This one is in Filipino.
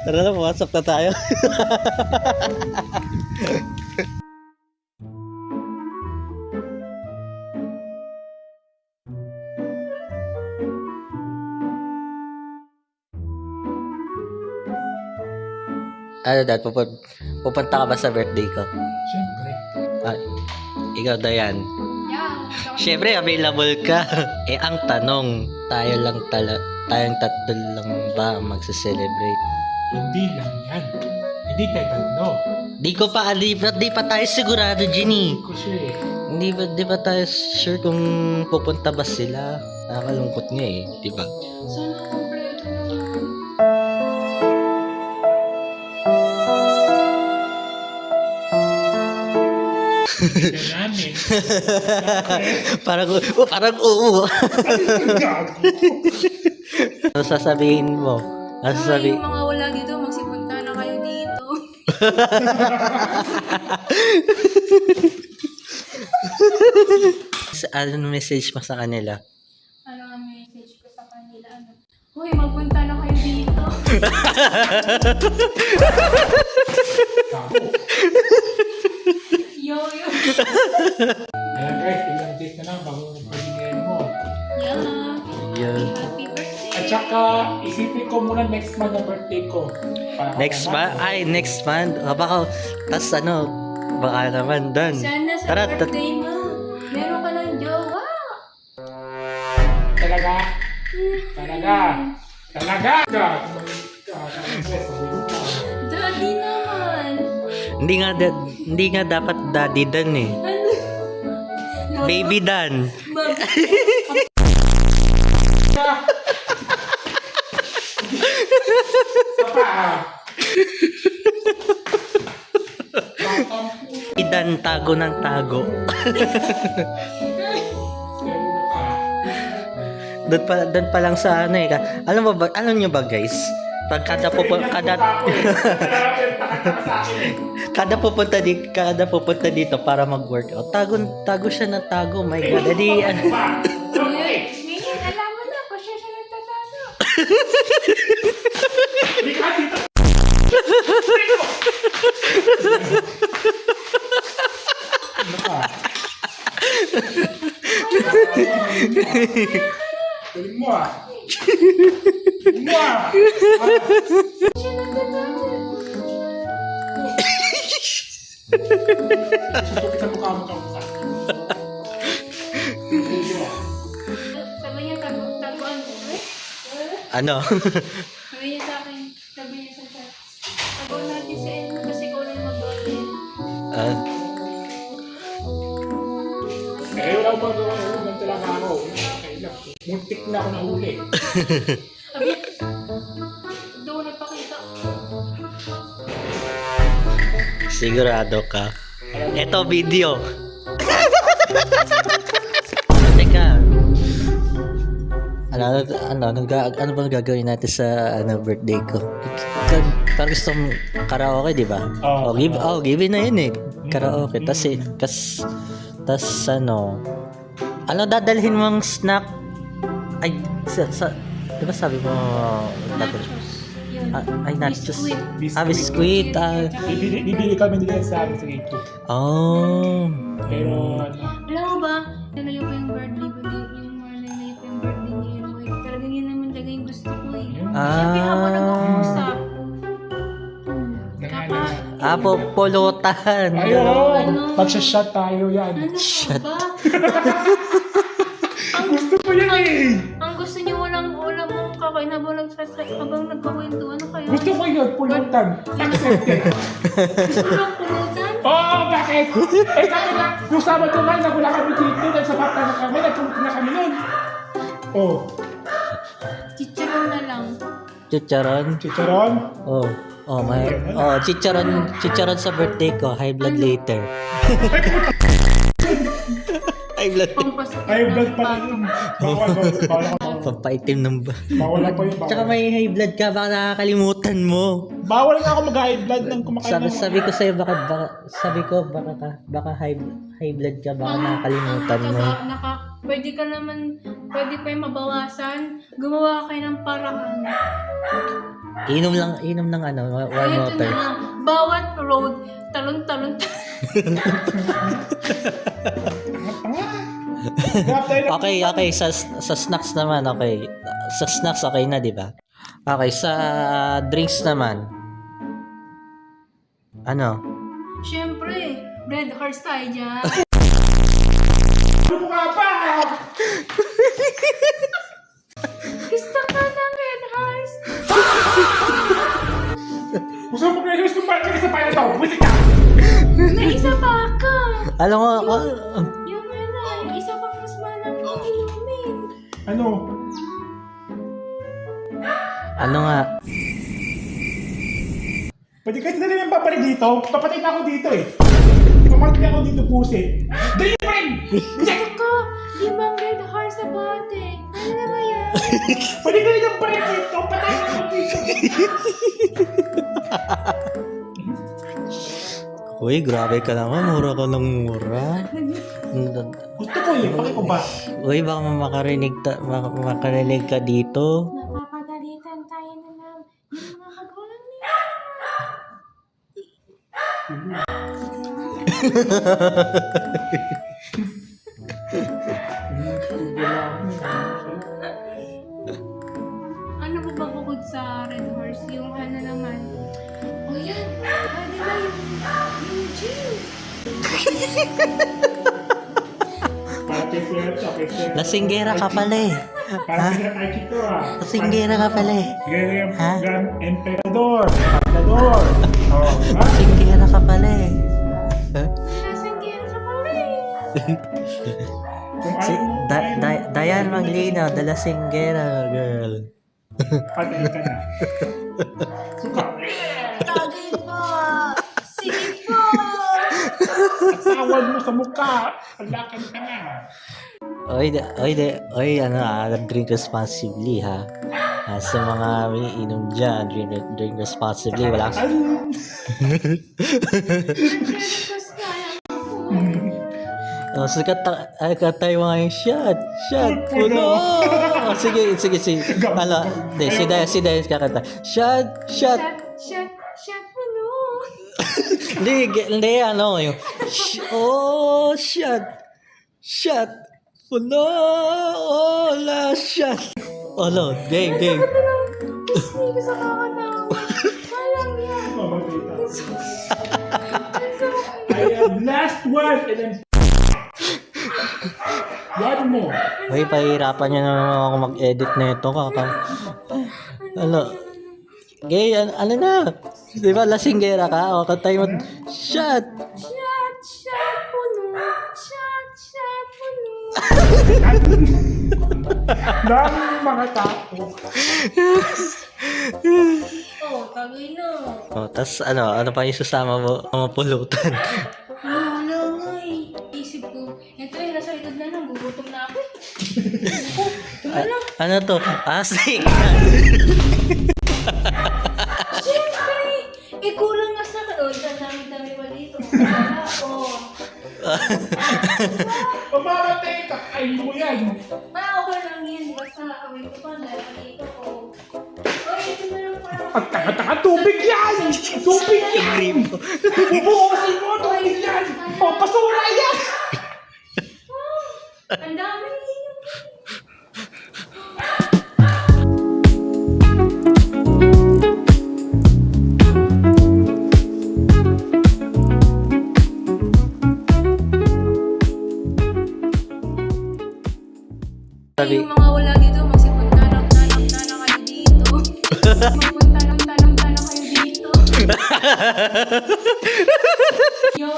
Tara na, pumasok na tayo. Ano dad, pupunta ka ba sa birthday ko? Siyempre. Ah, ikaw Dayan. Yeah. Siyempre available ka. Eh ang tanong, tayong tatlo lang ba ang magse-celebrate? Hindi lang yan. Hindi tayo tatlo. Di pa tayo sigurado, Ginny. Hindi ko siya eh. Di ba tayo sure kung pupunta ba sila? Nakakalungkot nga eh, di ba? Sana kompleto naman. Hindi namin. parang oo. Gago. Ano sasabihin mo? Ano sasabihin? Yung mga wala dito, magsipunta na kayo dito. Ano message mo sa kanila? Ano ang message ko sa kanila? Ano? Hoy, magpunta na kayo dito. Gago. Yo. Ayan guys, ilang days na lang bago pagingin mo. Yeah. Yun. Happy birthday. At saka, isipin ko muna next month na birthday ko. Next month? Baka, tas ano, baka naman done. Sana sa Tara, birthday mo, meron ka ng jowa. Talaga? Talaga? Daddy naman. Hindi nga dapat daddy dan eh. Ano? Baby dan. Dan tago ng tago. Doon pa lang sa ano eh. Alam niyo ba guys? Pag kada pupunta dito para mag-workout, tago siya ng tago. My God. Edi ano. Ngayon, alam mo na, pa siya nagtatago. Galing mo ah. Siya nagtatago. Susuki sa mukha mo ka. Sabi niya, taguan ko. Ano? Sabi niya sa akin, sabi niya sa chat, taguan natin si Elmo kasi ikaw lang mag-order. Eh, wala ko magawa. Ganun talaga ako. Nakakailang. Muntik na ako nahuli. Sabi niya, doon nagpakita. Sigurado ka. Eto video. Teka. Ano bang gagawin natin sa birthday ko? Parang gusto mong karaoke, di ba? Give na yun eh. Karaoke. Tas ano dadalhin mong snack? Ay, di ba sabi mo? Nachos. Yun. Ay, nachos. Biscuit. Biscuit. Bibili kami nila sa amin sa gate ko. Oh. Pero ano, Alam mo ba, nalayo pa yung birthday ko din, yung mga nalayo pa yung birthday ni Elmo. Talagang yun naman talaga yung gusto ko eh. Siyempre habang nag-uusap. Pulutan. ayun, magsha-shot tayo yan. Ano Shut. ba? Gusto ko yan eh. Ang gusto niyo walang mong kakain habang nagkakwento. Ano kaya? Gusto ko yun, pulutan. Accepted. Gusto ko lang pulutan? Oo, bakit? Eh, kaya na, yung Sabado nga, wala kami dito, nagsapata na kami, nagpunta na kami nun. Oh, Chicharon na lang. Chicharon. Chicharon? Oh. Oh, may chicharon sa birthday ko. High blood later. High blood. High blood pa rin. Bawal. Pampaitim ng ba. Bawal na pa yun. Tsaka may high blood ka, baka nakakalimutan mo. Bawal nga ako mag-high blood ng kumakain ng... Sabi ko sa'yo, baka high blood ka, baka nakakalimutan mo. Pwede pa yung mabawasan. Gumawa kayo ng paraan. Inom ng warm water. Na lang. Bawat road, talon-talon. Okay, sa snacks naman, okay. Sa snacks, okay na, di ba? Okay, sa drinks naman. Ano? Siyempre, red horse tayo dyan. Ano ka pa? Gusto ka ng red horse? Gusto mo mag-rehearse kung bakit isa pa ito? Busit ka! May isa pa ka. Alam mo, Yung isa pa mas malang inumin. Ano? ano nga? Pwede kasi na rin yung babalik dito. Papatay na ako dito eh. Pamatay ako dito pusit. Dali pa rin! Gusto ko, 5 red horse sa bote. Ano na ba yan? Pwede ka rin yung pa rin dito. Patay na ako dito. Uy, grabe ka naman. Mura ka ng mura. Gusto ko eh. Bakit ko ba? Uy, baka makarinig ka dito. Napapagalitan tayo na lang. Yung mga magulang niya. Ano ba ba bukod sa red horse? Yung ano naman? Oh yan! Pwede ba yung gym? Para kay Fred, okay Fred. Lasinggera ka pala eh. Para kay Fred Archie to ah. Lasinggera ka pala eh. Grand Emperador. Emperador. Oh, ha? Lasinggera ka pala eh. Nasaan gera sa pala eh? Kung Si ayaw mo, Dayan Maglino, the Lasinggera girl. patay ka na. Suka. Tagay po! Sige po! Tawad mo sa mukha. Paglakan ka na. Drink responsibly ha. Sa mga may inom dyan, drink responsibly. Wala ka. Nag-request kaya po. Katay mga yung shot. Puno. Sige. Ano, si Dayan kakanta. Shot. Shot po no! Hindi, ano, yung, shot. Puno. Last shot. No, game. Hindi ko sa kakatawa. Walang yan. Mamatay ka. I have last one and then one more. Uy, pahirapan niyo naman ako mag-edit na ito. Ano? Gay, ano na? Di ba, lasinggera ka? O, katay mo, shot Shot po no! Shot po no! Daming mga tao. Oh, tagay na. O, tas ano pa yung susama mo? Mapulutan. Wala nga eh. Isip ko, ito eh, nasa likod na lang, gugutom na ako. Ano to? Asik! Siyempre! Kulang nga sa akin. Oh, dami pa dito. Wala ako. Pamamatay ka. Ay mo yan. Okay lang yan. Basta away ko pa. Dahil dito ko. Oh, ito na lang para. Ang taka-taka, tubig yan! Tubig yan! Bubukasin mo, tubig yan! O, pasura yan! Ang dami. Yung mga wala dito, magsipunta lang kayo dito. Magpunta lang kayo dito. Yo.